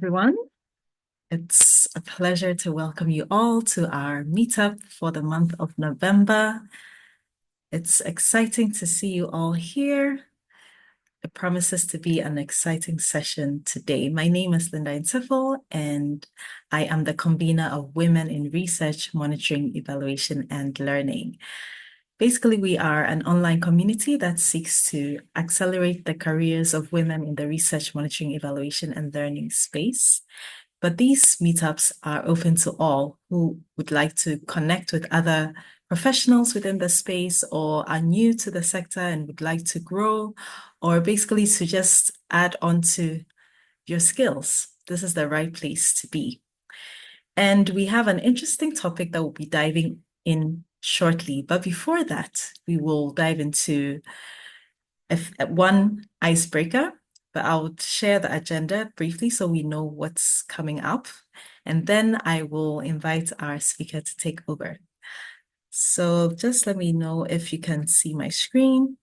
everyone. It's a pleasure to welcome you all to our meetup for the month of November. It's exciting to see you all here. It promises to be an exciting session today. My name is Linda Intiffel, and I am the convener of Women in Research, Monitoring, Evaluation, and Learning. Basically, we are an online community that seeks to accelerate the careers of women in the research, monitoring, evaluation, and learning space. But these meetups are open to all who would like to connect with other professionals within the space or are new to the sector and would like to grow, or basically to just add on to your skills. This is the right place to be. And we have an interesting topic that we'll be diving in shortly. But before that, we will dive into one icebreaker, but I'll share the agenda briefly so we know what's coming up. And then I will invite our speaker to take over. So just let me know if you can see my screen.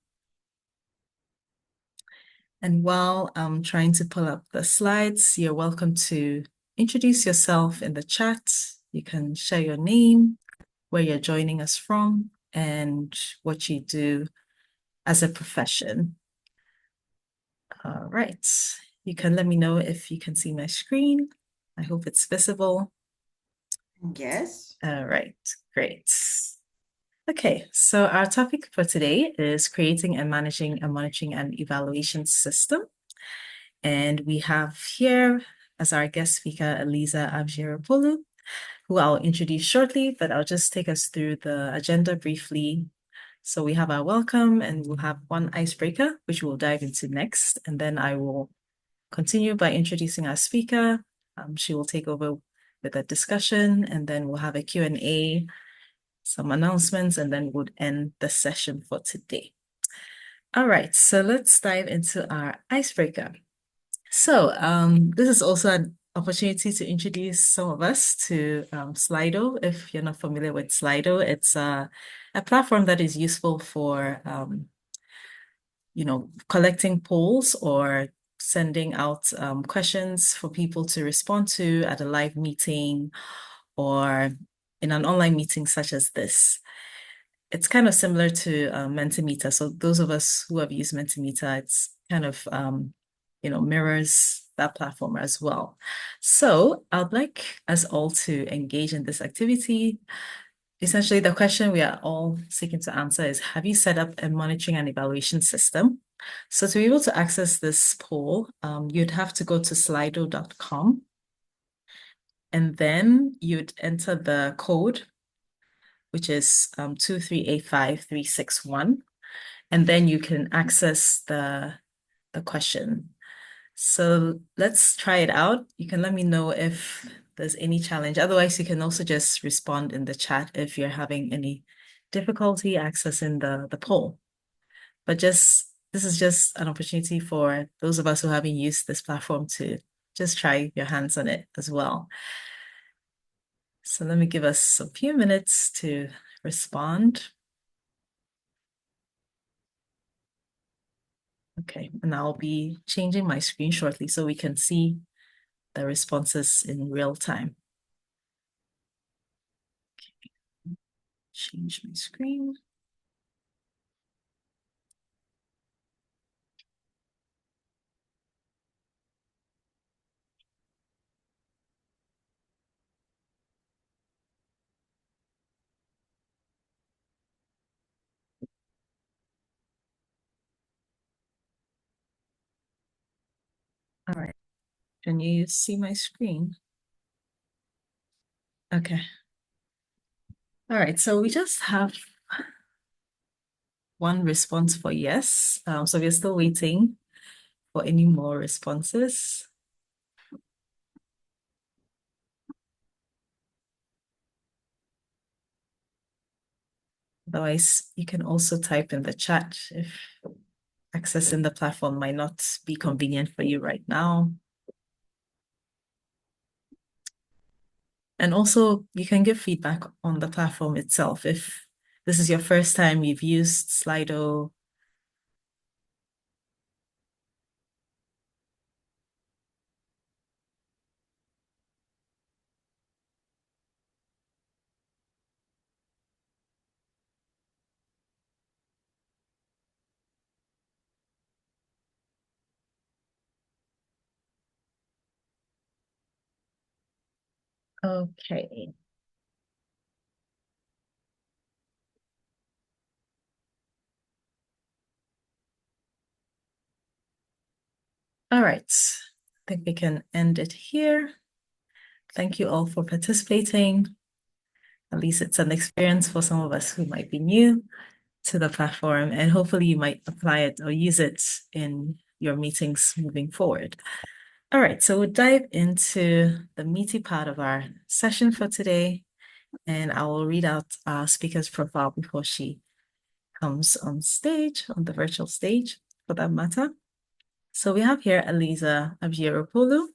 And while I'm trying to pull up the slides, you're welcome to introduce yourself in the chat. You can share your name, where you're joining us from, and what you do as a profession. All right. You can let me know if you can see my screen. I hope it's visible. Yes. All right, great. Okay, so our topic for today is creating and managing a monitoring and evaluation system. And we have here as our guest speaker, Eliza Abjiropoulou, who I'll introduce shortly, but I'll just take us through the agenda briefly. So we have our welcome and we'll have one icebreaker, which we'll dive into next. And then I will continue by introducing our speaker. She will take over with a discussion, and then we'll have a Q&A, some announcements, and then we'll end the session for today. All right, so let's dive into our icebreaker. So this is also an opportunity to introduce some of us to Slido. If you're not familiar with Slido, it's a platform that is useful for collecting polls or sending out questions for people to respond to at a live meeting or in an online meeting such as this. It's kind of similar to Mentimeter. So those of us who have used Mentimeter, it's kind of mirrors that platform as well. So I'd like us all to engage in this activity. Essentially, the question we are all seeking to answer is, have you set up a monitoring and evaluation system? So to be able to access this poll, you'd have to go to slido.com and then you'd enter the code, which is 2385361, and then you can access the question. So let's try it out. You can let me know if there's any challenge. Otherwise, you can also just respond in the chat if you're having any difficulty accessing the poll. But this is just an opportunity for those of us who haven't used this platform to just try your hands on it as well. So let me give us a few minutes to respond. Okay, and I'll be changing my screen shortly so we can see the responses in real time. Okay. Change my screen. All right. Can you see my screen? Okay. All right. So we just have one response for yes. So we're still waiting for any more responses. Otherwise, you can also type in the chat if accessing the platform might not be convenient for you right now. And also, you can give feedback on the platform itself. If this is your first time you've used Slido, Okay. All right. I think we can end it here. Thank you all for participating. At least it's an experience for some of us who might be new to the platform, and hopefully you might apply it or use it in your meetings moving forward. All right, so we'll dive into the meaty part of our session for today, and I will read out our speaker's profile before she comes on stage, on the virtual stage for that matter. So we have here Eliza Avgeropoulou,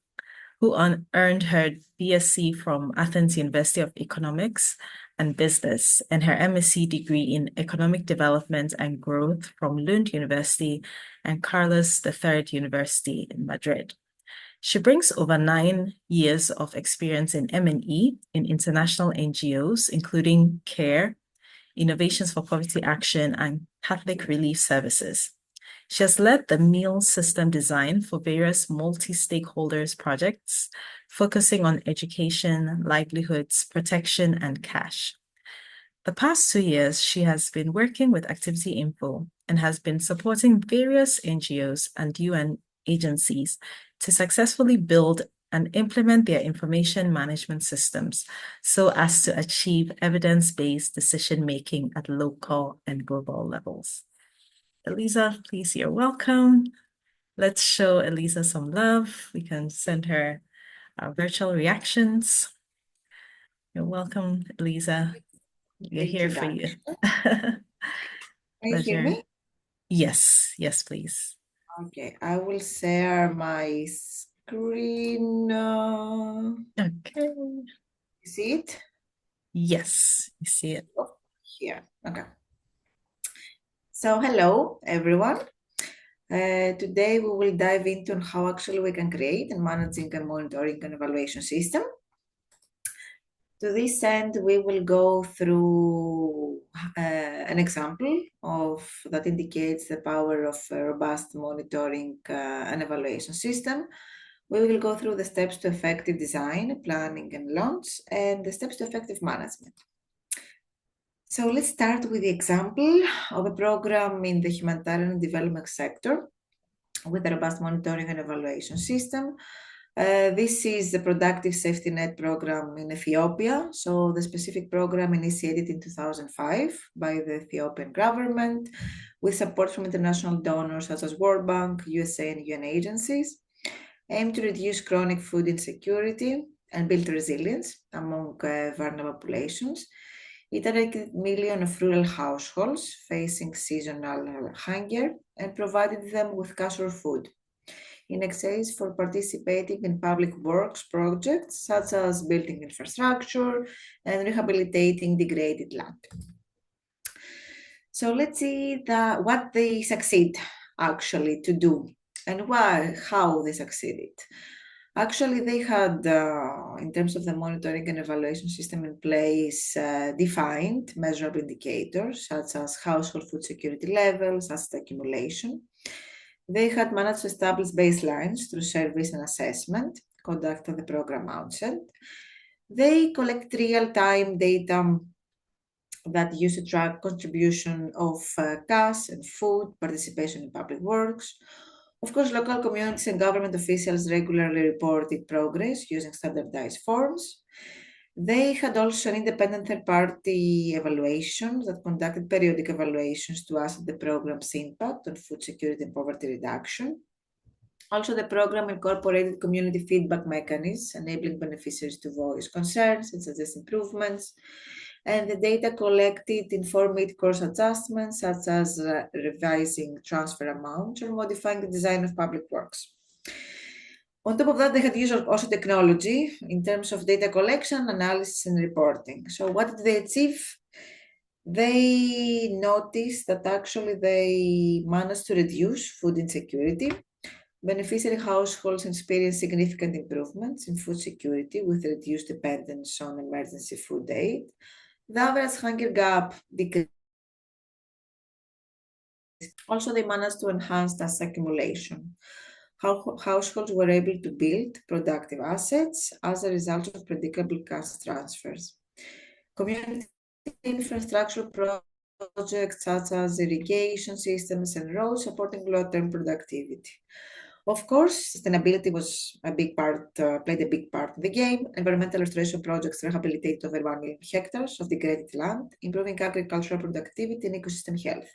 who earned her BSc from Athens University of Economics and Business and her MSc degree in Economic Development and Growth from Lund University and Carlos III University in Madrid. She brings over 9 years of experience in M&E in international NGOs, including CARE, Innovations for Poverty Action, and Catholic Relief Services. She has led the meal system design for various multi-stakeholders projects, focusing on education, livelihoods, protection, and cash. The past 2 years, she has been working with Activity Info and has been supporting various NGOs and UN agencies to successfully build and implement their information management systems so as to achieve evidence-based decision-making at local and global levels. Eliza, please, you're welcome. Let's show Eliza some love. We can send her our virtual reactions. You're welcome, Eliza. We're The here for you. introduction. Can you hear Pleasure. me? Yes, yes, please. Okay, I will share my screen. Okay. You see it? Yes, you see it. Oh, here. Okay. So, hello, everyone. Today we will dive into how actually we can create and managing a monitoring and evaluation system. To this end, we will go through an example of that indicates the power of a robust monitoring and evaluation system. We will go through the steps to effective design, planning, and launch, and the steps to effective management. So let's start with the example of a program in the humanitarian development sector with a robust monitoring and evaluation system. This is the Productive Safety Net program in Ethiopia. So the specific program initiated in 2005 by the Ethiopian government with support from international donors such as World Bank, USA, and UN agencies, aimed to reduce chronic food insecurity and build resilience among vulnerable populations. It targeted millions of rural households facing seasonal hunger and provided them with cash or food in exchange for participating in public works projects such as building infrastructure and rehabilitating degraded land. So let's see what they succeed actually to do and how they succeeded. Actually, they had, in terms of the monitoring and evaluation system in place, defined measurable indicators such as household food security levels, asset accumulation. They had managed to establish baselines through surveys and assessment conducted at the program outset. They collect real-time data that used to track contribution of cash and food, participation in public works. Of course, local communities and government officials regularly reported progress using standardized forms. They had also an independent third-party evaluation that conducted periodic evaluations to assess the program's impact on food security and poverty reduction. Also, the program incorporated community feedback mechanisms, enabling beneficiaries to voice concerns and suggest improvements. And the data collected informed mid-course adjustments, such as revising transfer amounts or modifying the design of public works. On top of that, they had used also technology in terms of data collection, analysis, and reporting. So what did they achieve? They noticed that actually they managed to reduce food insecurity. Beneficiary households experience significant improvements in food security with reduced dependence on emergency food aid. The average hunger gap decreased. Also, they managed to enhance task accumulation. how households were able to build productive assets as a result of predictable cash transfers. Community infrastructure projects such as irrigation systems and roads supporting long-term productivity. Of course, sustainability was a big part, played a big part in the game. Environmental restoration projects rehabilitated over 1 million hectares of degraded land, improving agricultural productivity and ecosystem health.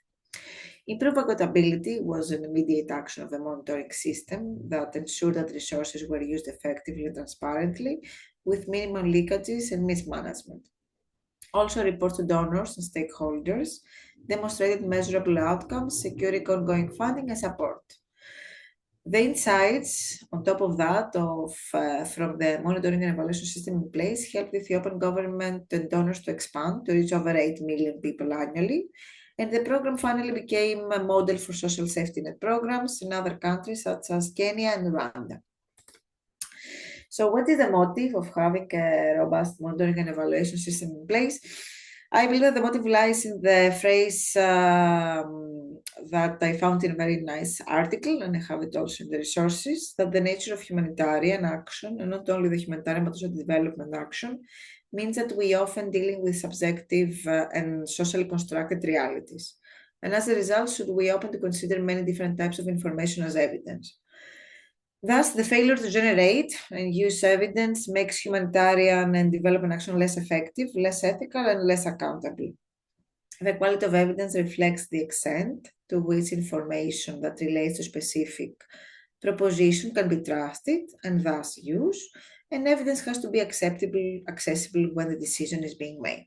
Improved accountability was an immediate action of the monitoring system that ensured that resources were used effectively and transparently, with minimal leakages and mismanagement. Also, reports to donors and stakeholders demonstrated measurable outcomes, securing ongoing funding and support. The insights, on top of that, from the monitoring and evaluation system in place, helped the Ethiopian government and donors to expand to reach over 8 million people annually. And the program finally became a model for social safety net programs in other countries such as Kenya and Rwanda. So, what is the motive of having a robust monitoring and evaluation system in place? I believe that the motive lies in the phrase that I found in a very nice article, and I have it also in the resources, that the nature of humanitarian action, and not only the humanitarian but also the development action, means that we often dealing with subjective and socially constructed realities. And as a result, should we open to consider many different types of information as evidence. Thus, the failure to generate and use evidence makes humanitarian and development action less effective, less ethical, and less accountable. The quality of evidence reflects the extent to which information that relates to specific proposition can be trusted and thus used, and evidence has to be accessible when the decision is being made.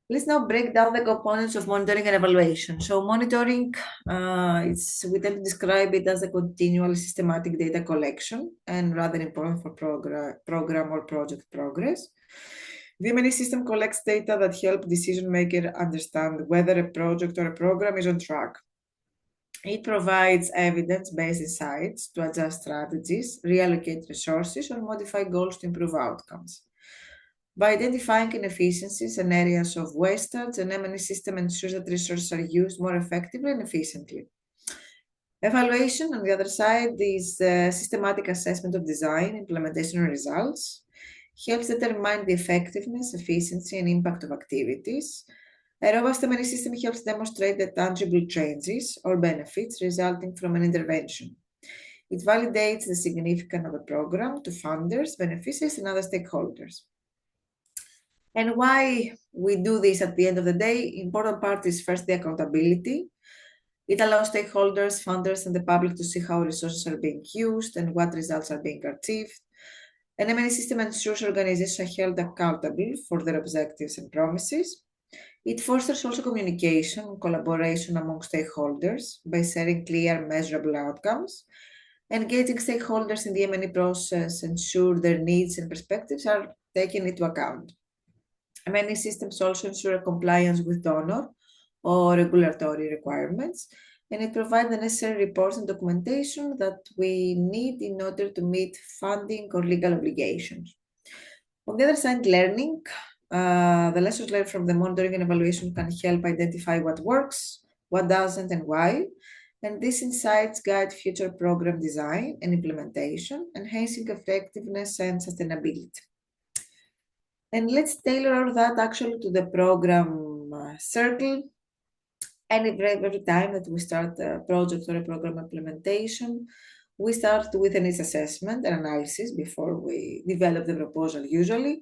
Let's now break down the components of monitoring and evaluation. So monitoring, we tend to describe it as a continual systematic data collection and rather important for program or project progress. The M&E system collects data that help decision maker understand whether a project or a program is on track. It provides evidence-based insights to adjust strategies, reallocate resources, or modify goals to improve outcomes. By identifying inefficiencies and areas of wastage, an M&E system ensures that resources are used more effectively and efficiently. Evaluation, on the other side, is systematic assessment of design, implementation, and results. Helps determine the effectiveness, efficiency, and impact of activities. A robust M&E system helps demonstrate the tangible changes or benefits resulting from an intervention. It validates the significance of a program to funders, beneficiaries, and other stakeholders. And why we do this at the end of the day, important part is first the accountability. It allows stakeholders, funders, and the public to see how resources are being used and what results are being achieved. An M&E system ensures organizations are held accountable for their objectives and promises. It fosters also communication and collaboration among stakeholders by sharing clear, measurable outcomes. Engaging stakeholders in the M&E process ensure their needs and perspectives are taken into account. Many systems also ensure compliance with donor or regulatory requirements, and it provides the necessary reports and documentation that we need in order to meet funding or legal obligations. On the other side, learning, the lessons learned from the monitoring and evaluation can help identify what works, what doesn't, and why. And these insights guide future program design and implementation, enhancing effectiveness and sustainability. And let's tailor that actually to the program circle. And every time that we start a project or a program implementation, we start with a needs assessment and analysis before we develop the proposal usually.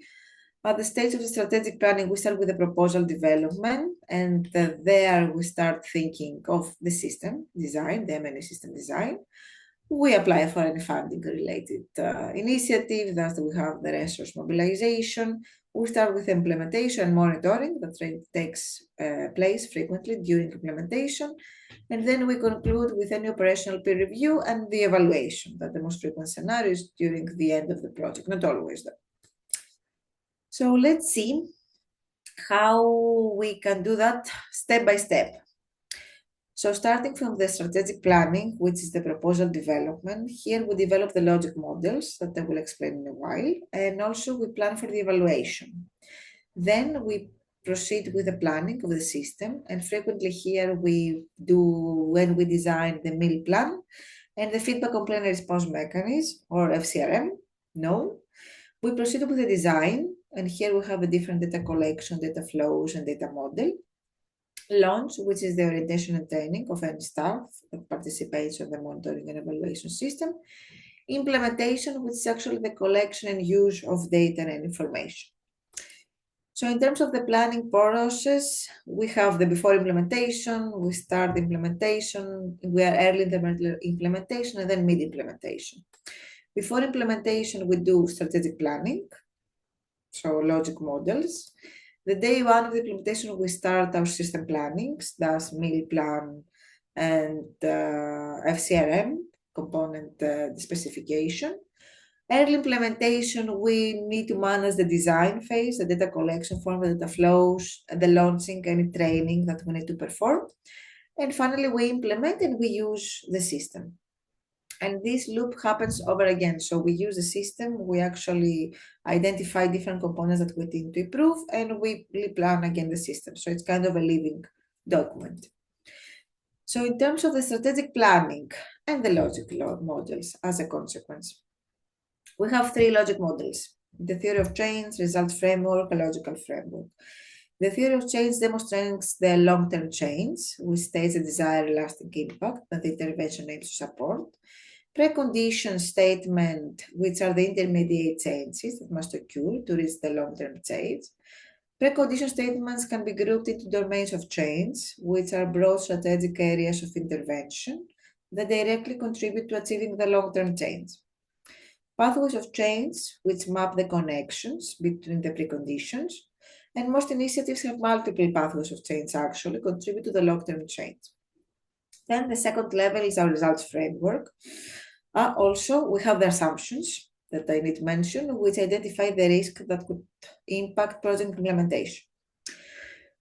At the stage of the strategic planning, we start with the proposal development, and there we start thinking of the system design, the M&E system design. We apply for any funding related initiative, thus we have the resource mobilization. We start with implementation and monitoring that takes place frequently during implementation. And then we conclude with any operational peer review and the evaluation, that the most frequent scenarios during the end of the project, not always though. So let's see how we can do that step by step. So starting from the strategic planning, which is the proposal development, here we develop the logic models that I will explain in a while, and also we plan for the evaluation. Then we proceed with the planning of the system, and frequently here we do when we design the mill plan, And the feedback complaint response mechanism, or FCRM, no. We proceed with the design, and here we have a different data collection, data flows, and data model. Launch, which is the orientation and training of any staff that participates on the monitoring and evaluation system. Implementation, which is actually the collection and use of data and information. So in terms of the planning process, we have the before implementation, we start the implementation, we are early in the implementation, and then mid implementation. Before implementation, we do strategic planning, so logic models. The day one of the implementation, we start our system plannings, thus meal plan and FCRM component specification. Early implementation, we need to manage the design phase, the data collection form, the data flows, the launching, any training that we need to perform. And finally, we implement and we use the system. And this loop happens over again. So we use the system, we actually identify different components that we need to improve, and we plan again the system. So it's kind of a living document. So in terms of the strategic planning and the logic models as a consequence, we have three logic models: the theory of chains, result framework, and logical framework. The theory of chains demonstrates the long-term chains, which states the desired lasting impact that the intervention aims to support. Precondition statement, which are the intermediate changes that must occur to reach the long-term change. Precondition statements can be grouped into domains of change, which are broad strategic areas of intervention that directly contribute to achieving the long-term change. Pathways of change, which map the connections between the preconditions, and most initiatives have multiple pathways of change actually contribute to the long-term change. Then the second level is our results framework. Also, we have the assumptions that I need to mention, which identify the risk that could impact project implementation.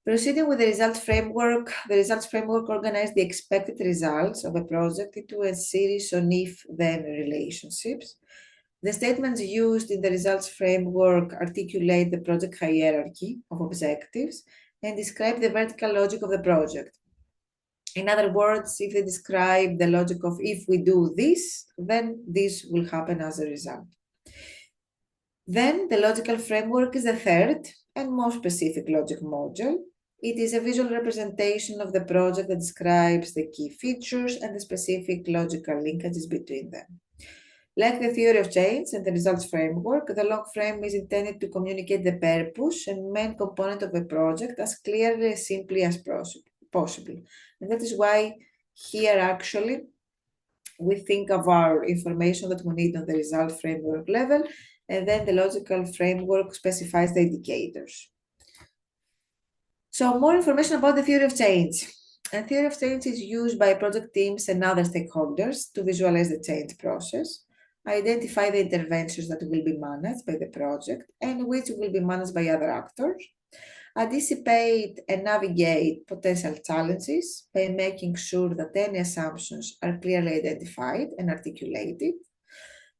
Proceeding with the results framework organizes the expected results of a project into a series of if-then relationships. The statements used in the results framework articulate the project hierarchy of objectives and describe the vertical logic of the project. In other words, if they describe the logic of if we do this, then this will happen as a result. Then the logical framework is the third and more specific logic module. It is a visual representation of the project that describes the key features and the specific logical linkages between them. Like the theory of change and the results framework, the log frame is intended to communicate the purpose and main component of a project as clearly and simply as possible. And that is why here actually we think of our information that we need on the result framework level, and then the logical framework specifies the indicators. So more information about the theory of change. A theory of change is used by project teams and other stakeholders to visualize the change process, identify the interventions that will be managed by the project and which will be managed by other actors, anticipate and navigate potential challenges by making sure that any assumptions are clearly identified and articulated.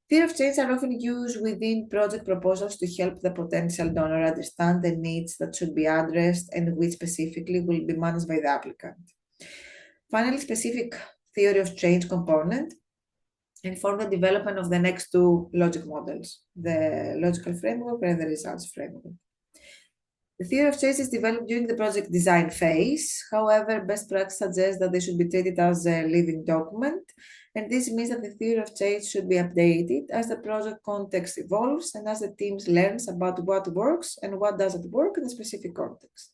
Theory of change are often used within project proposals to help the potential donor understand the needs that should be addressed and which specifically will be managed by the applicant. Finally, specific theory of change component inform the development of the next two logic models, the logical framework and the results framework. The theory of change is developed during the project design phase. However, best practice suggests that they should be treated as a living document, and this means that the theory of change should be updated as the project context evolves and as the teams learns about what works and what doesn't work in a specific context.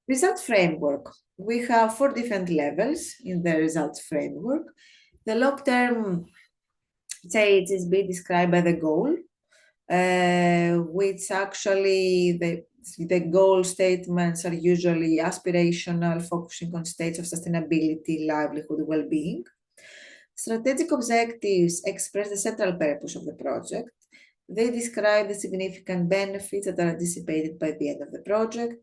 Results framework. We have 4 different levels in the results framework. The long-term change is being described by the goal, which actually the goal statements are usually aspirational, focusing on states of sustainability, livelihood, well-being. Strategic objectives express the central purpose of the project. They describe the significant benefits that are anticipated by the end of the project.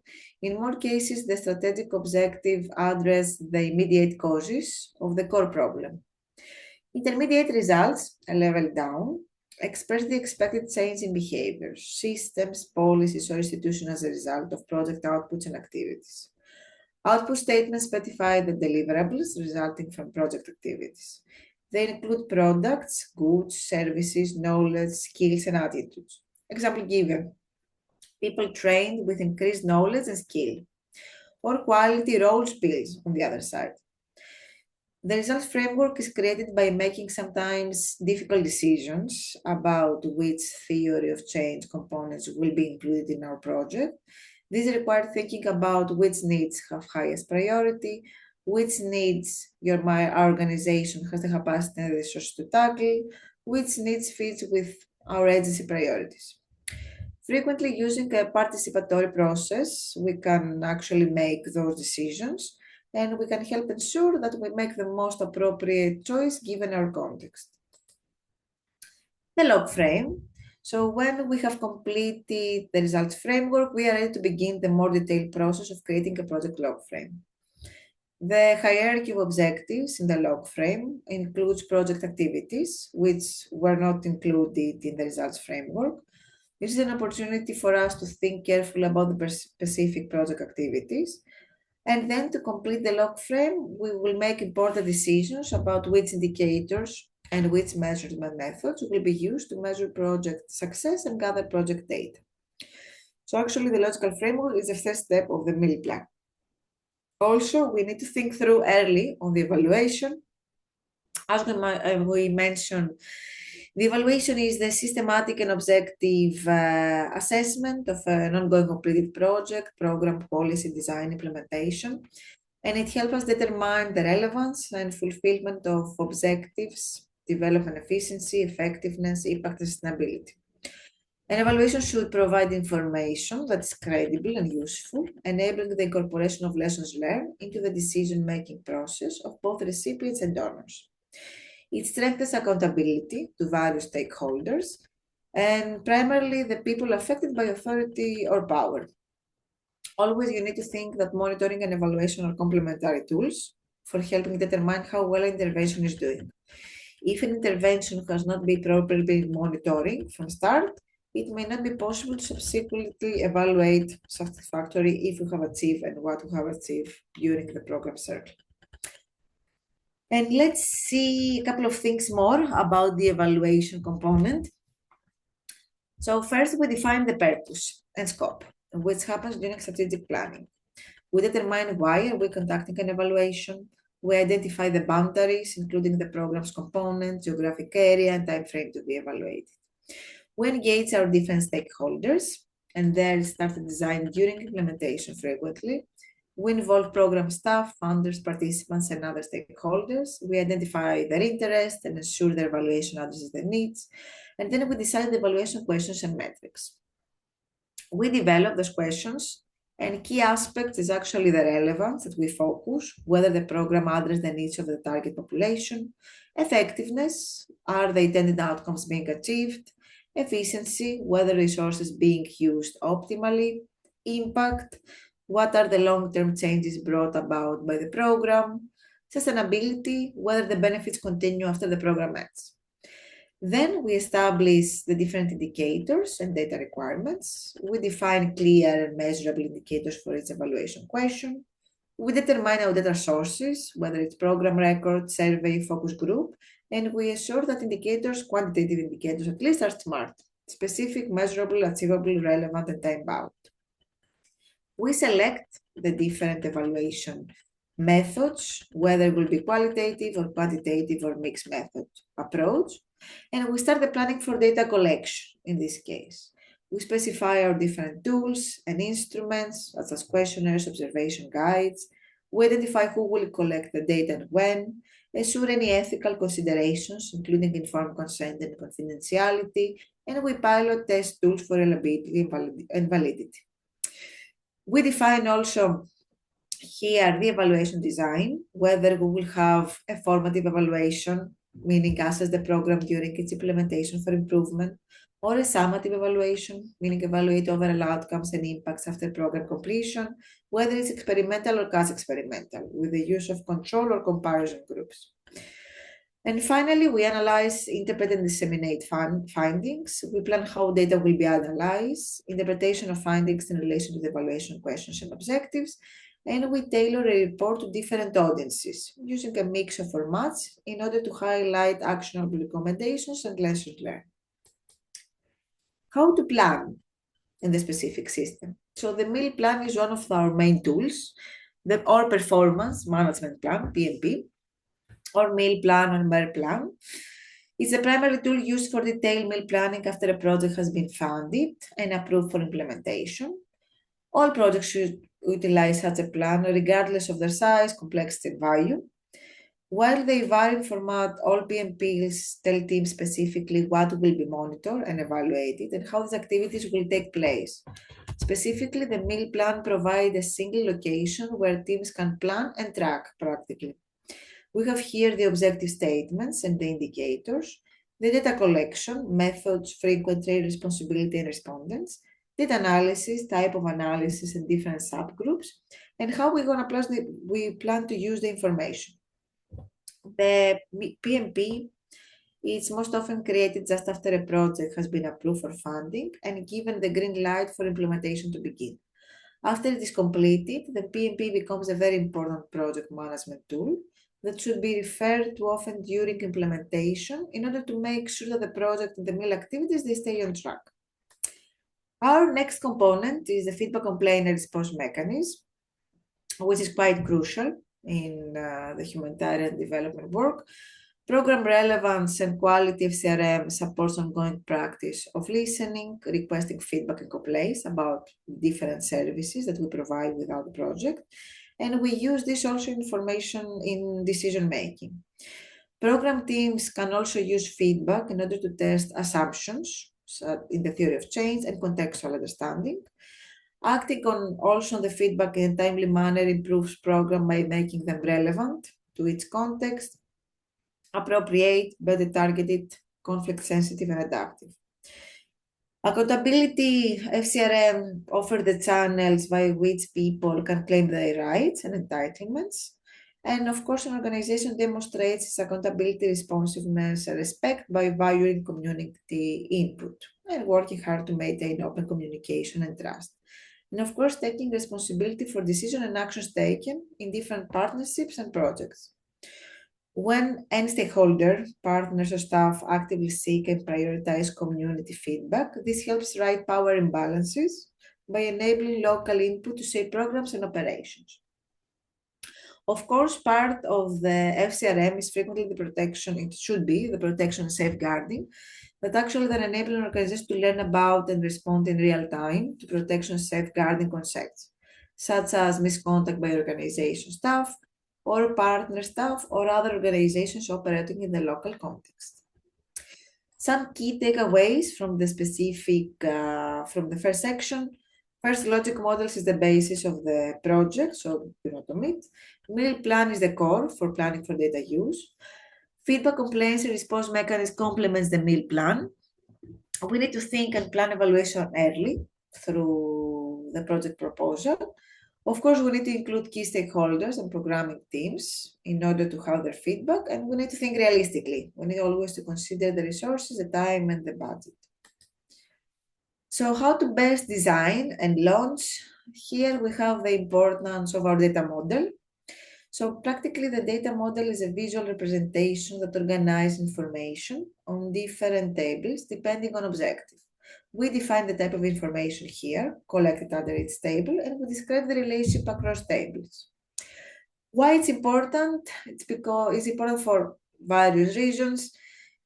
In more cases, the strategic objective address the immediate causes of the core problem. Intermediate results, a level down, express the expected change in behaviors, systems, policies, or institutions as a result of project outputs and activities. Output statements specify the deliverables resulting from project activities. They include products, goods, services, knowledge, skills, and attitudes. Example given, people trained with increased knowledge and skill, or quality role spills on the other side. The results framework is created by making sometimes difficult decisions about which theory of change components will be included in our project. These require thinking about which needs have highest priority, which needs my organization has the capacity and resources to tackle, which needs fits with our agency priorities. Frequently using a participatory process, we can actually make those decisions and we can help ensure that we make the most appropriate choice given our context. The log frame. So when we have completed the results framework, we are ready to begin the more detailed process of creating a project log frame. The hierarchy of objectives in the log frame includes project activities, which were not included in the results framework. This is an opportunity for us to think carefully about the specific project activities. And then to complete the log frame, we will make important decisions about which indicators and which measurement methods will be used to measure project success and gather project data. So actually the logical framework is the first step of the meal plan. Also, we need to think through early on the evaluation. As we mentioned, the evaluation is the systematic and objective assessment of an ongoing completed project, program, policy, design, implementation, and it helps us determine the relevance and fulfillment of objectives, development efficiency, effectiveness, impact, and sustainability. An evaluation should provide information that is credible and useful, enabling the incorporation of lessons learned into the decision-making process of both recipients and donors. It strengthens accountability to various stakeholders and primarily the people affected by authority or power. Always you need to think that monitoring and evaluation are complementary tools for helping determine how well an intervention is doing. If an intervention has not been properly monitoring from start, it may not be possible to subsequently evaluate satisfactorily if we have achieved and what we have achieved during the program cycle. And let's see a couple of things more about the evaluation component. So first, we define the purpose and scope, which happens during strategic planning. We determine why are we conducting an evaluation. We identify the boundaries, including the program's component, geographic area, and time frame to be evaluated. We engage our different stakeholders, and there start the design during implementation frequently. We involve program staff, funders, participants, and other stakeholders. We identify their interests and ensure their evaluation addresses their needs. And then we decide the evaluation questions and metrics. We develop those questions, and key aspect is actually the relevance that we focus, whether the program addresses the needs of the target population, effectiveness, are the intended outcomes being achieved, efficiency, whether resources being used optimally, impact, what are the long-term changes brought about by the program, sustainability, whether the benefits continue after the program ends. Then we establish the different indicators and data requirements. We define clear and measurable indicators for each evaluation question. We determine our data sources, whether it's program record, survey, focus group, and we ensure that indicators, quantitative indicators at least, are smart, specific, measurable, achievable, relevant, and time-bound. We select the different evaluation methods, whether it will be qualitative or quantitative or mixed method approach, and we start the planning for data collection in this case. We specify our different tools and instruments, such as questionnaires, observation guides. We identify who will collect the data and when, ensure any ethical considerations, including informed consent and confidentiality, and we pilot test tools for reliability and validity. We define also here the evaluation design, whether we will have a formative evaluation, meaning assess the program during its implementation for improvement, or a summative evaluation, meaning evaluate overall outcomes and impacts after program completion, whether it's experimental or quasi-experimental, with the use of control or comparison groups. And finally, we analyze, interpret, and disseminate findings. We plan how data will be analyzed, interpretation of findings in relation to the evaluation questions and objectives, and we tailor a report to different audiences using a mix of formats in order to highlight actionable recommendations and lessons learned. How to plan in the specific system. So the meal plan is one of our main tools, or performance management plan, PMP, or meal plan or MER plan. It's a primary tool used for detailed meal planning after a project has been funded and approved for implementation. All projects should utilize such a plan regardless of their size, complexity, and value. While they vary in format, all PMPs tell teams specifically what will be monitored and evaluated and how these activities will take place. Specifically, the meal plan provides a single location where teams can plan and track practically. We have here the objective statements and the indicators, the data collection, methods, frequency, responsibility, and respondents, data analysis, type of analysis, and different subgroups, and how we plan to use the information. The PMP is most often created just after a project has been approved for funding and given the green light for implementation to begin. After it is completed, the PMP becomes a very important project management tool that should be referred to often during implementation in order to make sure that the project and the meal activities they stay on track. Our next component is the feedback complaint and response mechanism, which is quite crucial in the humanitarian development work. Program relevance and quality of CRM supports ongoing practice of listening, requesting feedback and complaints about different services that we provide without the project. And we use this also information in decision making. Program teams can also use feedback in order to test assumptions in the theory of change and contextual understanding. Acting on also on the feedback in a timely manner improves program by making them relevant to its context, appropriate, better targeted, conflict sensitive, and adaptive. Accountability FCRM offer the channels by which people can claim their rights and entitlements. And of course, an organization demonstrates its accountability, responsiveness, and respect by valuing community input and working hard to maintain open communication and trust. And of course, taking responsibility for decision and actions taken in different partnerships and projects. When any stakeholder, partners, or staff actively seek and prioritize community feedback, this helps right power imbalances by enabling local input to shape programs and operations. Of course, part of the FCRM is frequently the protection, it should be the protection and safeguarding, that actually then enable an organization to learn about and respond in real time to protection and safeguarding concepts, such as misconduct by organization staff or partner staff or other organizations operating in the local context. Some key takeaways from from the first section. First, logic models is the basis of the project, so do not omit. Meal plan is the core for planning for data use. Feedback complaints and response mechanism complements the meal plan. We need to think and plan evaluation early through the project proposal. Of course, we need to include key stakeholders and programming teams in order to have their feedback, and we need to think realistically. We need always to consider the resources, the time, and the budget. So how to best design and launch? Here we have the importance of our data model. So practically the data model is a visual representation that organizes information on different tables depending on objective. We define the type of information here, collected under each table, and we describe the relationship across tables. Why it's important? It's important for various reasons.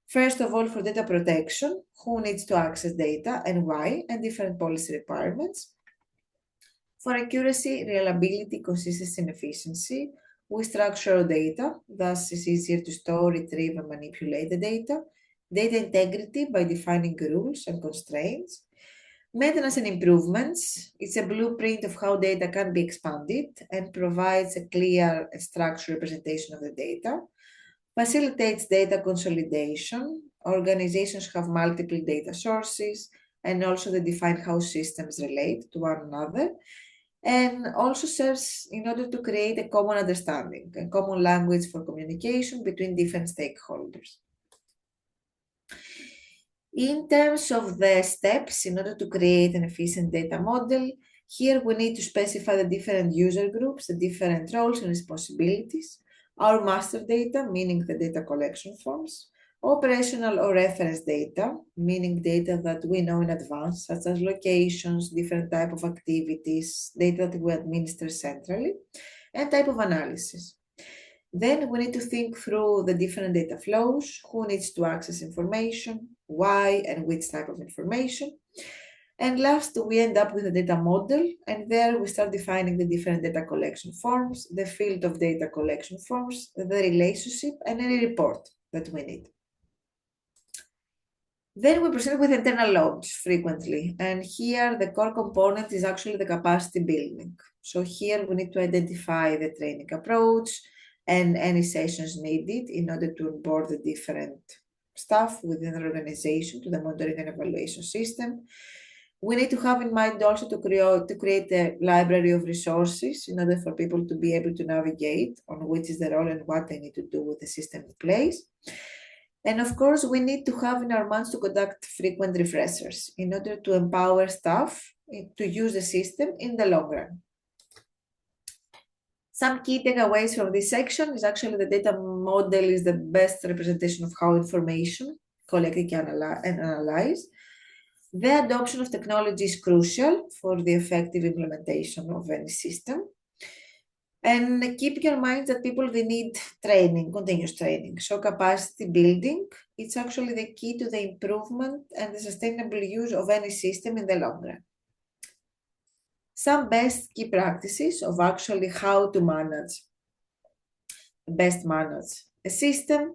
First of all, for data protection, who needs to access data and why, and different policy requirements. For accuracy, reliability, consistency, and efficiency, we structure data, thus it's easier to store, retrieve, and manipulate the data. Data integrity by defining rules and constraints. Maintenance and improvements, it's a blueprint of how data can be expanded and provides a clear and structured representation of the data. Facilitates data consolidation. Organizations have multiple data sources and also they define how systems relate to one another. And also serves in order to create a common understanding, a common language for communication between different stakeholders. In terms of the steps in order to create an efficient data model, Here we need to specify the different user groups, the different roles and responsibilities, our master data, meaning the data collection forms, operational or reference data, meaning data that we know in advance, such as locations, different type of activities, data that we administer centrally, and type of analysis. Then we need to think through the different data flows, who needs to access information, why, and which type of information. And last, we end up with a data model, and there we start defining the different data collection forms, the field of data collection forms, the relationship, and any report that we need. Then we proceed with internal loads frequently, and here the core component is actually the capacity building. So here we need to identify the training approach and any sessions needed in order to onboard the different staff within the organization to the monitoring and evaluation system. We need to have in mind also to create a library of resources in order for people to be able to navigate on which is the role and what they need to do with the system in place. And of course, we need to have in our minds to conduct frequent refreshers in order to empower staff to use the system in the long run. Some key takeaways from this section is actually the data model is the best representation of how information collected and analyzed. The adoption of technology is crucial for the effective implementation of any system. And keep your mind that people, they need training, continuous training. So capacity building, it's actually the key to the improvement and the sustainable use of any system in the long run. Some best key practices of actually how to best manage a system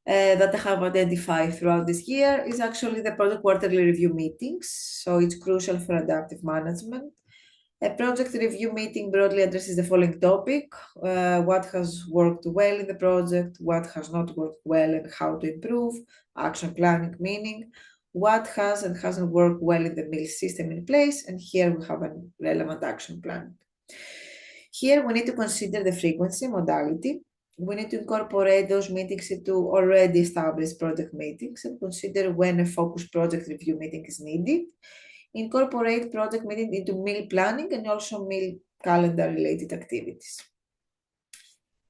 that I have identified throughout this year is actually the project quarterly review meetings. So it's crucial for adaptive management. A project review meeting broadly addresses the following topic: what has worked well in the project, what has not worked well and how to improve, action planning, meaning what has and hasn't worked well in the mill system in place, and here we have a relevant action plan. Here we need to consider the frequency, modality. We need to incorporate those meetings into already established project meetings and consider when a focused project review meeting is needed. Incorporate project meeting into meal planning and also meal calendar related activities.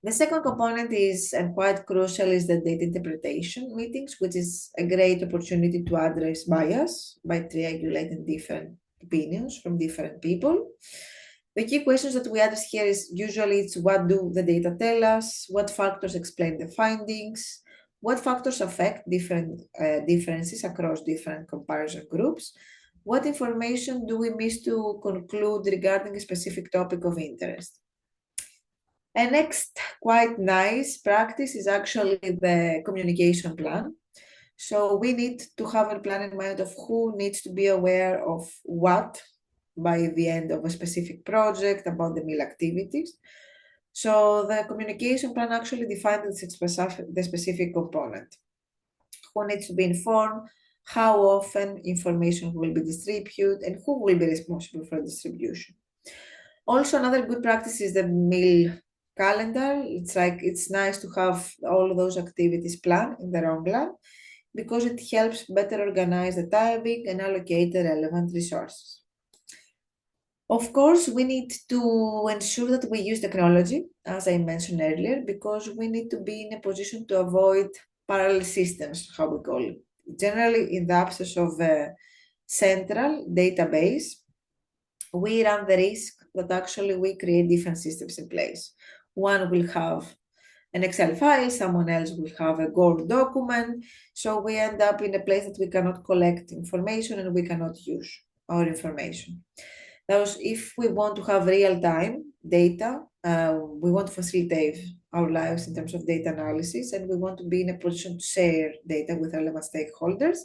The second component is, and quite crucial, is the data interpretation meetings, which is a great opportunity to address bias by triangulating different opinions from different people. The key questions that we address here is usually it's what do the data tell us, what factors explain the findings, what factors affect different differences across different comparison groups, what information do we miss to conclude regarding a specific topic of interest. A next quite nice practice is actually the communication plan. So we need to have a plan in mind of who needs to be aware of what by the end of a specific project about the meal activities. So the communication plan actually defines the specific component. Who needs to be informed, how often information will be distributed, and who will be responsible for distribution. Also, another good practice is the meal calendar. It's nice to have all of those activities planned in the long run because it helps better organize the timing and allocate the relevant resources. Of course, we need to ensure that we use technology, as I mentioned earlier, because we need to be in a position to avoid parallel systems, how we call it. Generally, in the absence of a central database, we run the risk that actually we create different systems in place. One will have an Excel file, someone else will have a Word document. So we end up in a place that we cannot collect information and we cannot use our information. Thus, if we want to have real-time data, we want to facilitate our lives in terms of data analysis, and we want to be in a position to share data with relevant stakeholders,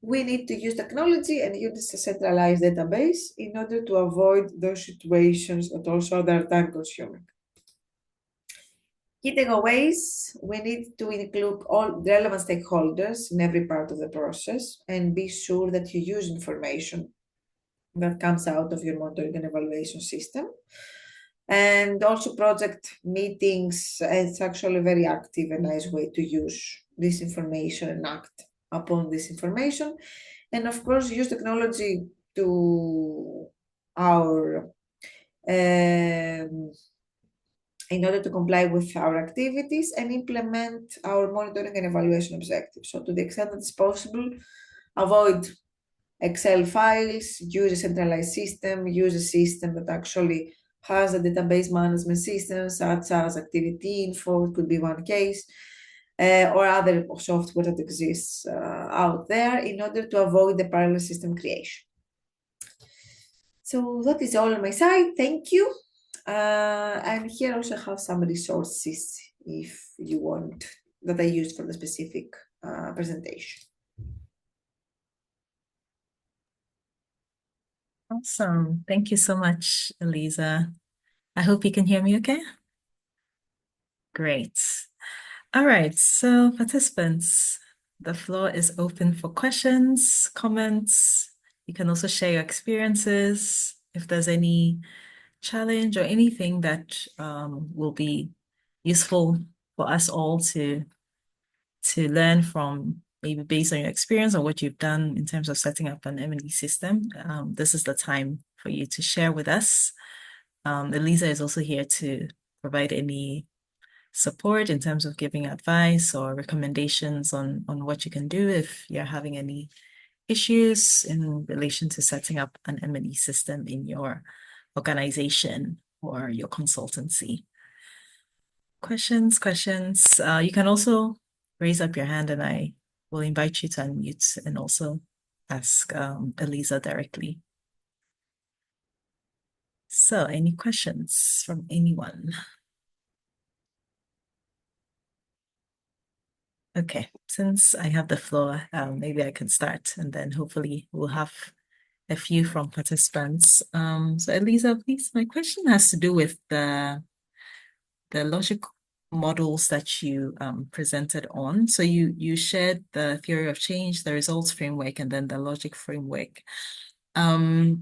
we need to use technology and use a centralized database in order to avoid those situations that also are time-consuming. Key takeaways, we need to include all relevant stakeholders in every part of the process and be sure that you use information that comes out of your monitoring and evaluation system. And also project meetings, it's actually a very active and nice way to use this information and act upon this information. And of course, use technology to our in order to comply with our activities and implement our monitoring and evaluation objectives. So to the extent that it's possible, avoid Excel files, use a centralized system, use a system that actually has a database management system such as Activity Info, it could be one case, or other software that exists out there in order to avoid the parallel system creation. So that is all on my side. Thank you. And here also have some resources if you want that I used for the specific presentation. Awesome. Thank you so much, Eliza. I hope you can hear me okay. Great. All right. So participants, the floor is open for questions, comments. You can also share your experiences. If there's any challenge or anything that will be useful for us all to learn from, maybe based on your experience or what you've done in terms of setting up an M&E system, this is the time for you to share with us. Eliza is also here to provide any support in terms of giving advice or recommendations on what you can do if you're having any issues in relation to setting up an M&E system in your organization or your consultancy. Questions. You can also raise up your hand and I will invite you to unmute and also ask Eliza directly. So, any questions from anyone? Okay, since I have the floor, maybe I can start and then hopefully we'll have a few from participants. So Eliza, please, my question has to do with the logic models that you presented on. So you shared the theory of change, the results framework, and then the logic framework. So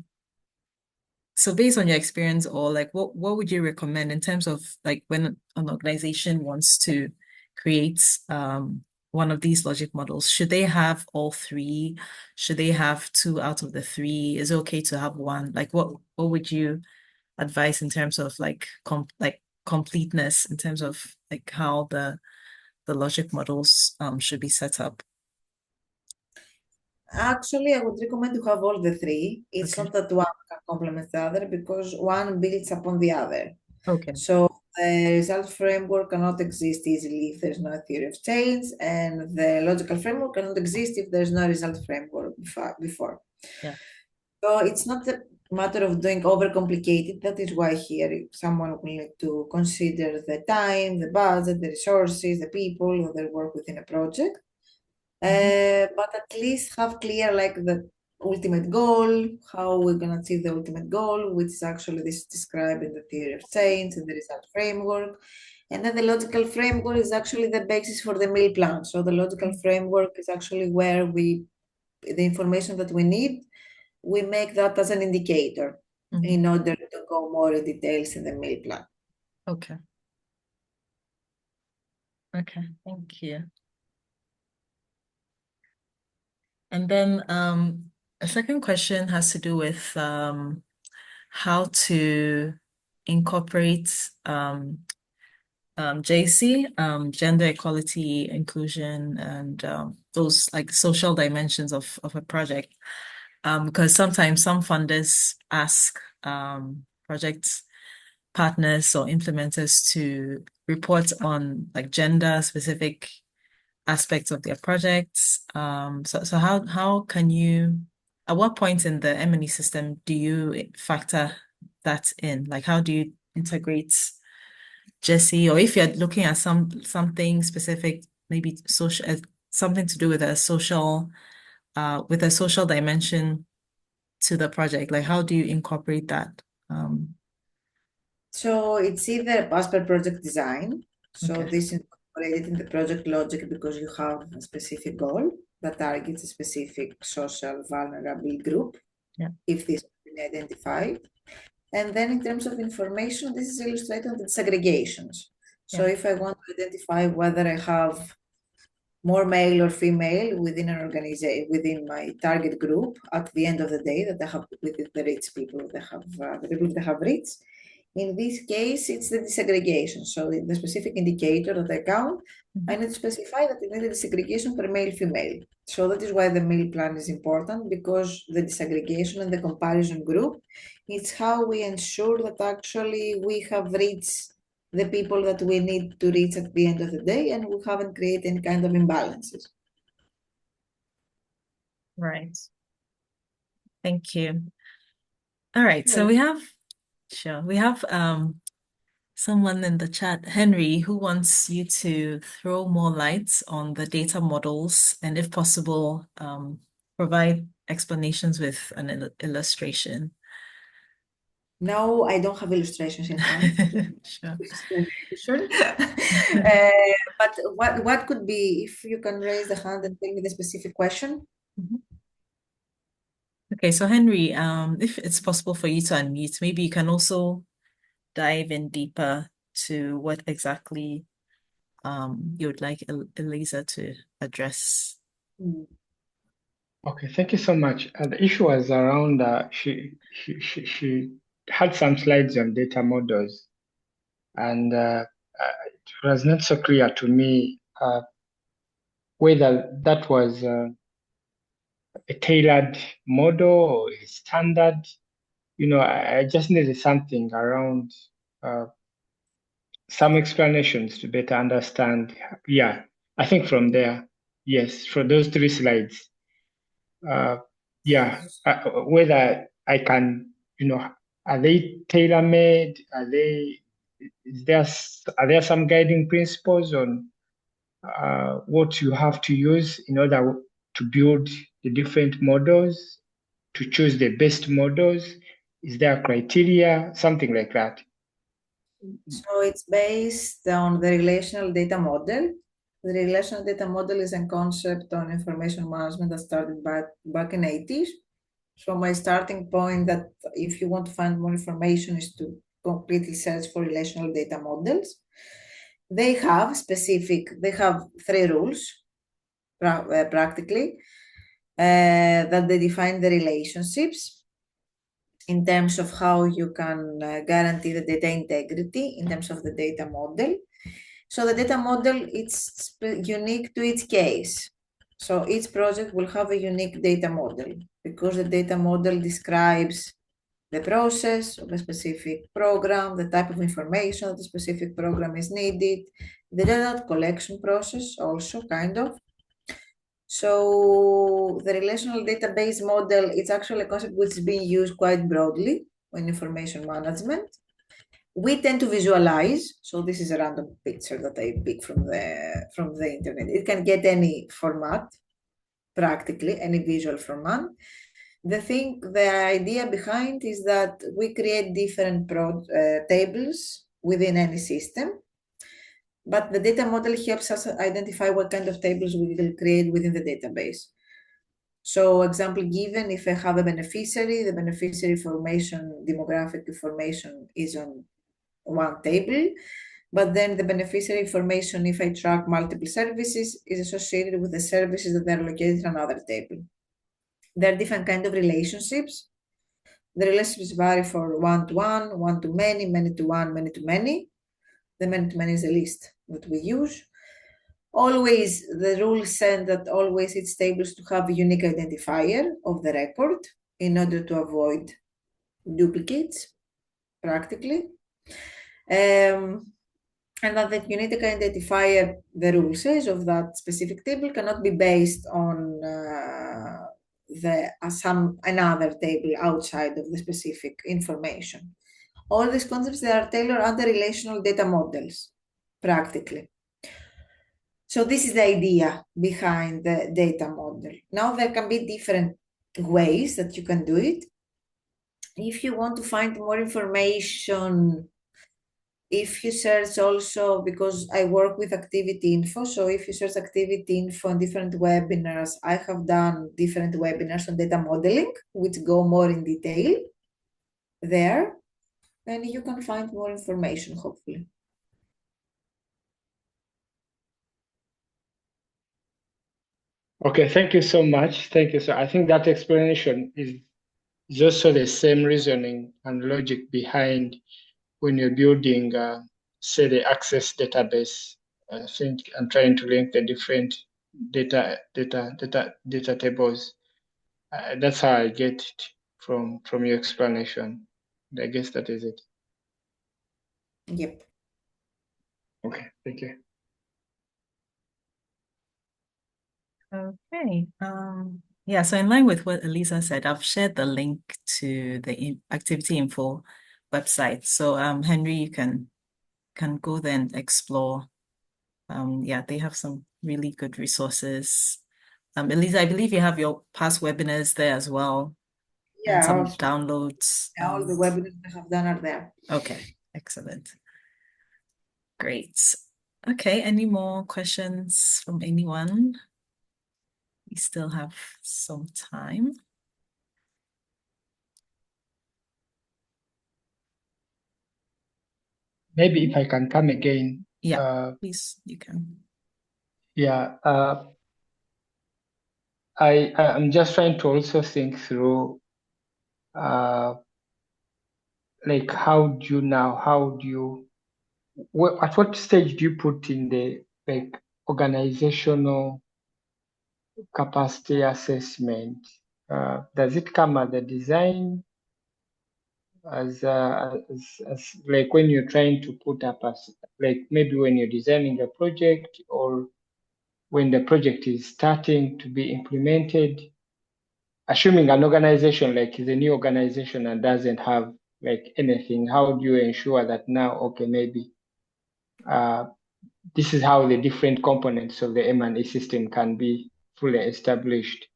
based on your experience, or like what would you recommend in terms of like when an organization wants to create one of these logic models? Should they have all three? Should they have two out of the three? Is it okay to have one? Like what would you advise in terms of like completeness, in terms of like how the logic models should be set up? Actually, I would recommend to have all the three. It's Okay. not that one can complement the other because one builds upon the other. Okay. So the result framework cannot exist easily if there's no theory of change, and the logical framework cannot exist if there's no result framework before. Yeah. So it's not a matter of doing overcomplicated. That is why here someone will need to consider the time, the budget, the resources, the people that work within a project. Mhm. But at least have clear like the ultimate goal, how we're gonna achieve the ultimate goal, which is actually this described in the theory of change and the result framework. And then the logical framework is actually the basis for the meal plan. So the logical framework is actually where the information that we need, we make that as an indicator Mhm. in order to go more in details in the meal plan. Okay. Okay. Thank you. And then a second question has to do with how to incorporate JC, gender equality, inclusion, and those like social dimensions of a project. Because sometimes some funders ask project partners or implementers to report on like gender specific aspects of their projects. So how can you, at what point in the M&E system do you factor that in? Like how do you integrate Jesse, or if you're looking at something specific, maybe social, something to do with a social dimension to the project, like how do you incorporate that? So it's either as per project design. So Okay. this is incorporated in the project logic because you have a specific goal that targets a specific social vulnerable group, Yeah. if this has been identified. And then in terms of information, this is illustrated with segregations. So Yeah. if I want to identify whether I have more male or female within an organization, within my target group at the end of the day that I have with the rich people that have the people that have reached. In this case, it's the disaggregation. So the specific indicator that I count, I need to specify that I need a disaggregation per male female. So that is why the meal plan is important, because the disaggregation and the comparison group, it's how we ensure that actually we have reached the people that we need to reach at the end of the day, and we haven't created any kind of imbalances. Right. Thank you. All right. So we have, sure, we have someone in the chat, Henry, who wants you to throw more light on the data models and, if possible, provide explanations with an illustration. No, I don't have illustrations in hand. Sure. But what could be, if you can raise the hand and tell me the specific question? Mhm. Okay, so Henry, if it's possible for you to unmute, maybe you can also dive in deeper to what exactly you would like Eliza to address. Okay, thank you so much. The issue was around she had some slides on data models, and it was not so clear to me whether that was a tailored model or a standard. You know, I just needed something around some explanations to better understand. Yeah, I think from there, yes, for those three slides. Yeah, whether I can, you know, are they tailor-made? Are there some guiding principles on what you have to use in order to build the different models, to choose the best models? Is there a criteria, something like that? So it's based on the relational data model. The relational data model is a concept on information management that started back in 80s. So my starting point that if you want to find more information is to completely search for relational data models. They have three rules practically that they define the relationships in terms of how you can guarantee the data integrity in terms of the data model. So the data model, it's unique to each case. So each project will have a unique data model because the data model describes the process of a specific program, the type of information that the specific program is needed, the data collection process also kind of. So the relational database model, it's actually a concept which is being used quite broadly in information management. We tend to visualize, so this is a random picture that I picked from the internet. It can get any format, practically any visual format. The idea behind is that we create different tables within any system, but the data model helps us identify what kind of tables we will create within the database. So example given, if I have a beneficiary, the beneficiary information, demographic information is on one table, but then the beneficiary information, if I track multiple services, is associated with the services that are located in another table. There are different kinds of relationships. The relationships vary for one-to-one, one-to-many, many-to-one, many-to-many. The many-to-many is the list that we use. Always, the rule said that always it's tables to have a unique identifier of the record in order to avoid duplicates, practically. And that the unique identifier, the rule says, of that specific table cannot be based on some another table outside of the specific information. All these concepts, they are tailored under relational data models, practically. So this is the idea behind the data model. Now there can be different ways that you can do it. If you want to find more information, if you search also, because I work with activity info, so if you search activity info on different webinars, I have done different webinars on data modeling, which go more in detail there, and you can find more information, hopefully. Okay, thank you so much. Thank you. So I think that explanation is also the same reasoning and logic behind when you're building, say, the Access database. I think I'm trying to link the different data tables. That's how I get it from your explanation. I guess that is it. Yep. Okay, thank you. Okay. Yeah, so in line with what Elisa said, I've shared the link to the activity info website. So Henry, you can go there and explore. Yeah, they have some really good resources. Elisa, I believe you have your past webinars there as well and Yeah, some also, downloads. all the webinars I have done are there. Okay, excellent. Great. Okay, any more questions from anyone? We still have some time. Maybe if I can come again. Yeah, please, you can. Yeah, I'm just trying to also think through like how do you at what stage do you put in the like organizational capacity assessment? Does it come at the design as like when you're trying to put up as like maybe when you're designing a project or when the project is starting to be implemented? Assuming an organization like is a new organization and doesn't have like anything, how do you ensure that now, okay, maybe this is how the different components of the M&E system can be fully established?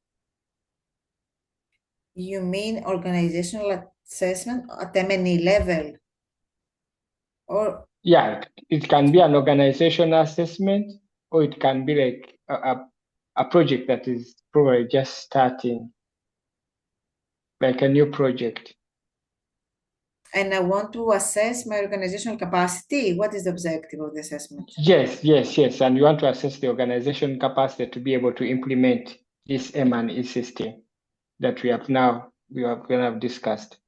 You mean organizational assessment at M&E level? Or Yeah, it can be an organizational assessment, or it can be like a project that is probably just starting, like a new project. and I want to assess my organizational capacity. What is the objective of the assessment? Yes. And you want to assess the organization capacity to be able to implement this M&E system that we have discussed.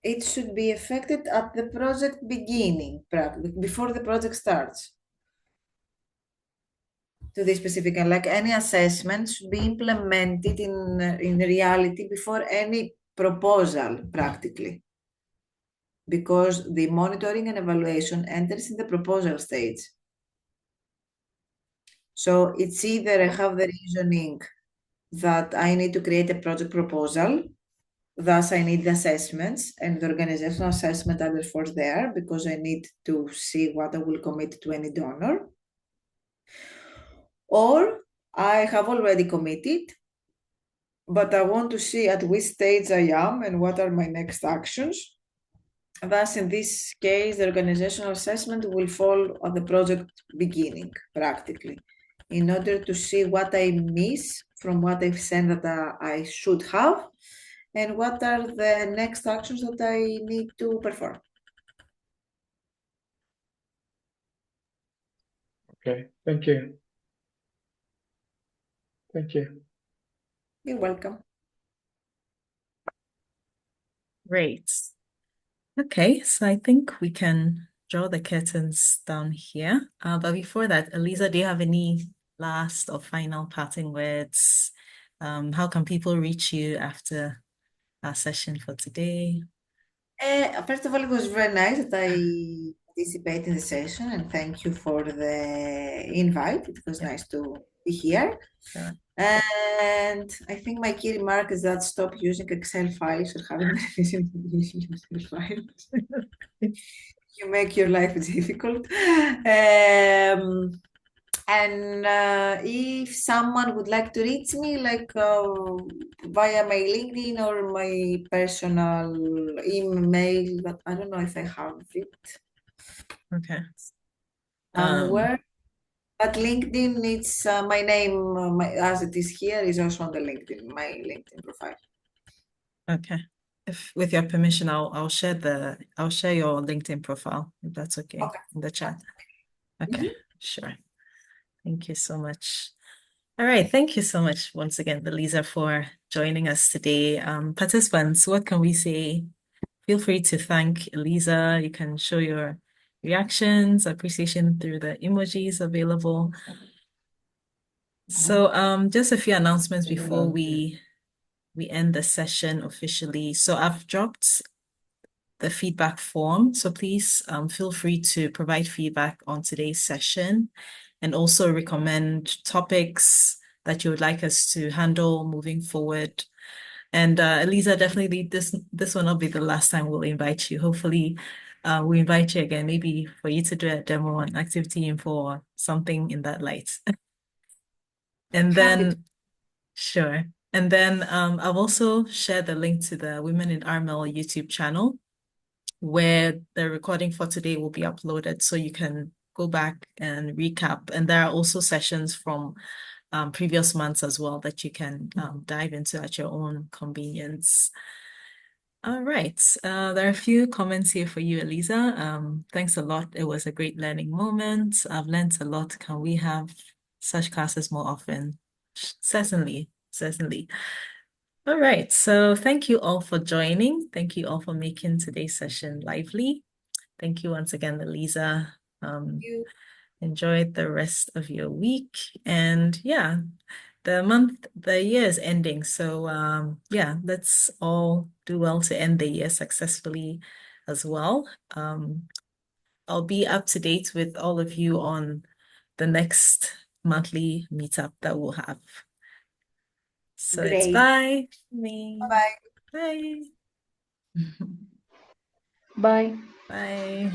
It should be effected at the project beginning, before the project starts. To this specific, and like any assessment should be implemented in reality before any proposal, practically, because the monitoring and evaluation enters in the proposal stage. So it's either I have the reasoning that I need to create a project proposal, thus I need the assessments, and the organizational assessment are therefore there because I need to see what I will commit to any donor. Or I have already committed, but I want to see at which stage I am and what are my next actions. Thus, in this case, the organizational assessment will fall at the project beginning, practically, in order to see what I miss from what I've said that I should have, and what are the next actions that I need to perform. Okay, thank you. Thank you. You're welcome. Great. Okay, so I think we can draw the curtains down here. But before that, Elisa, do you have any last or final parting words? How can people reach you after our session for today? First of all, it was very nice that I participated in the session, and thank you for the invite. It was nice to be here. Sure. And I think my key remark is that stop using Excel files or having the revision using Excel files. You make your life difficult. And if someone would like to reach me, like via my LinkedIn or my personal email, but I don't know if I have it Okay. somewhere. But LinkedIn, it's my name, as it is here, is also on the LinkedIn, my LinkedIn profile. Okay. If with your permission, I'll share your LinkedIn profile, if that's okay, Okay. in the chat. Okay, sure. Thank you so much. All right. Thank you so much once again, Elisa, for joining us today. Participants, what can we say? Feel free to thank Elisa. You can show your reactions, appreciation through the emojis available. So just a few announcements before we end the session officially. So I've dropped the feedback form. So please feel free to provide feedback on today's session and also recommend topics that you would like us to handle moving forward. And Elisa, definitely this will not be the last time we'll invite you. Hopefully, we invite you again, maybe for you to do a demo on activity info or something in that light. And Happy to. then, sure. And then I've also shared the link to the Women in RML YouTube channel where the recording for today will be uploaded so you can go back and recap. And there are also sessions from previous months as well that you can dive into at your own convenience. All right. There are a few comments here for you, Eliza. Thanks a lot. It was a great learning moment. I've learned a lot. Can we have such classes more often? Certainly, certainly. All right. So thank you all for joining. Thank you all for making today's session lively. Thank you once again, Eliza. You. Enjoy the rest of your week. And yeah, the year is ending. So yeah, let's all do well to end the year successfully as well. I'll be up to date with all of you on the next monthly meetup that we'll have. So it's Great. bye. Me. Bye. Bye. Bye. Bye.